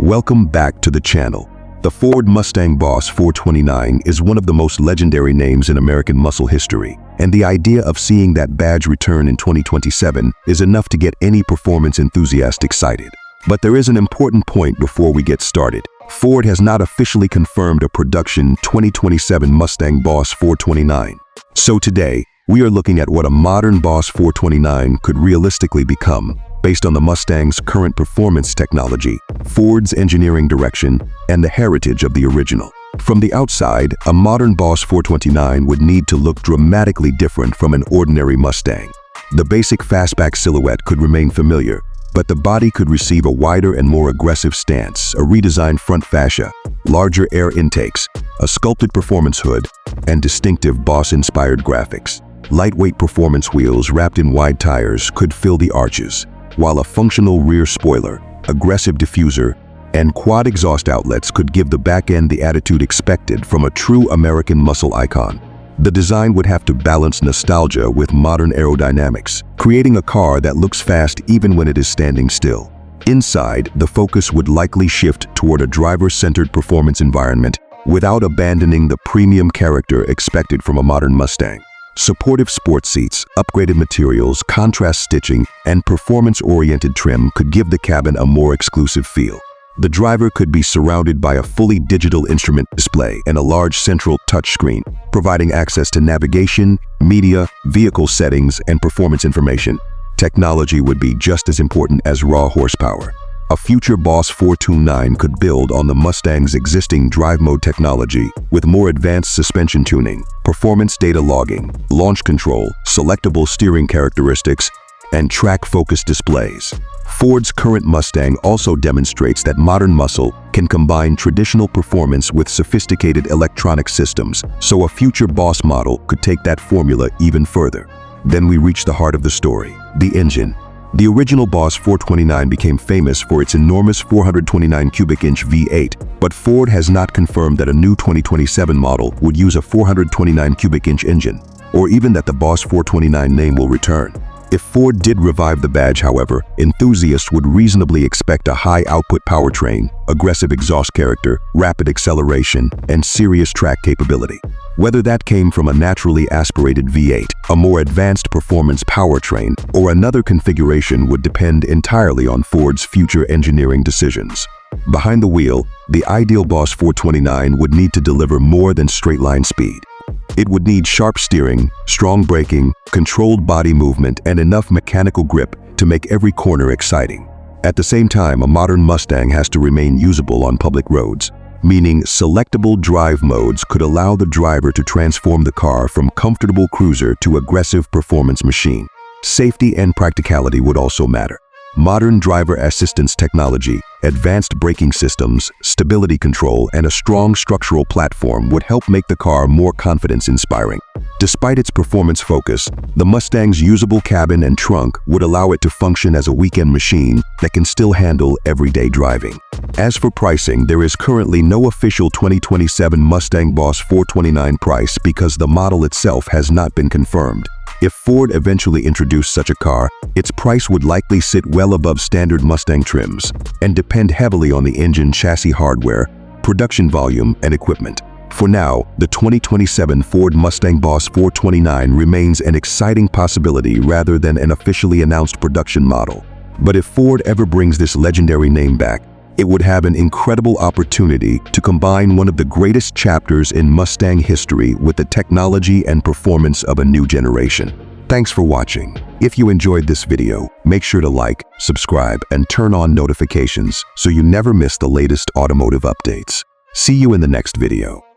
Welcome back to the channel. The Ford Mustang Boss 429 is one of the most legendary names in American muscle history, and the idea of seeing that badge return in 2027 is enough to get any performance enthusiast excited. But there is an important point before we get started. Ford has not officially confirmed a production 2027 Mustang Boss 429. So today, we are looking at what a modern Boss 429 could realistically become, based on the Mustang's current performance technology, Ford's engineering direction, and the heritage of the original. From the outside, a modern Boss 429 would need to look dramatically different from an ordinary Mustang. The basic fastback silhouette could remain familiar, but the body could receive a wider and more aggressive stance, a redesigned front fascia, larger air intakes, a sculpted performance hood, and distinctive Boss-inspired graphics. Lightweight performance wheels wrapped in wide tires could fill the arches, while a functional rear spoiler, aggressive diffuser, and quad exhaust outlets could give the back end the attitude expected from a true American muscle icon. The design would have to balance nostalgia with modern aerodynamics, creating a car that looks fast even when it is standing still. Inside, the focus would likely shift toward a driver-centered performance environment without abandoning the premium character expected from a modern Mustang. Supportive sports seats, upgraded materials, contrast stitching, and performance-oriented trim could give the cabin a more exclusive feel. The driver could be surrounded by a fully digital instrument display and a large central touchscreen, providing access to navigation, media, vehicle settings, and performance information. Technology would be just as important as raw horsepower. A future Boss 429 could build on the Mustang's existing drive mode technology with more advanced suspension tuning, performance data logging, launch control, selectable steering characteristics, and track-focused displays. Ford's current Mustang also demonstrates that modern muscle can combine traditional performance with sophisticated electronic systems, so a future Boss model could take that formula even further. Then we reach the heart of the story, the engine. The original Boss 429 became famous for its enormous 429 cubic inch V8, but Ford has not confirmed that a new 2027 model would use a 429 cubic inch engine, or even that the Boss 429 name will return. If Ford did revive the badge, however, enthusiasts would reasonably expect a high-output powertrain, aggressive exhaust character, rapid acceleration, and serious track capability. Whether that came from a naturally aspirated V8, a more advanced performance powertrain, or another configuration would depend entirely on Ford's future engineering decisions. Behind the wheel, the ideal Boss 429 would need to deliver more than straight-line speed. It would need sharp steering, strong braking, controlled body movement, and enough mechanical grip to make every corner exciting. At the same time, a modern Mustang has to remain usable on public roads, meaning selectable drive modes could allow the driver to transform the car from comfortable cruiser to aggressive performance machine. Safety and practicality would also matter. Modern driver assistance technology, advanced braking systems, stability control, and a strong structural platform would help make the car more confidence-inspiring. Despite its performance focus, the Mustang's usable cabin and trunk would allow it to function as a weekend machine that can still handle everyday driving. As for pricing, there is currently no official 2027 Mustang Boss 429 price because the model itself has not been confirmed. If Ford eventually introduced such a car, its price would likely sit well above standard Mustang trims and depend heavily on the engine chassis hardware, production volume, and equipment. For now, the 2027 Ford Mustang Boss 429 remains an exciting possibility rather than an officially announced production model. But if Ford ever brings this legendary name back, it would have an incredible opportunity to combine one of the greatest chapters in Mustang history with the technology and performance of a new generation. Thanks for watching. If you enjoyed this video, make sure to like, subscribe, and turn on notifications so you never miss the latest automotive updates. See you in the next video.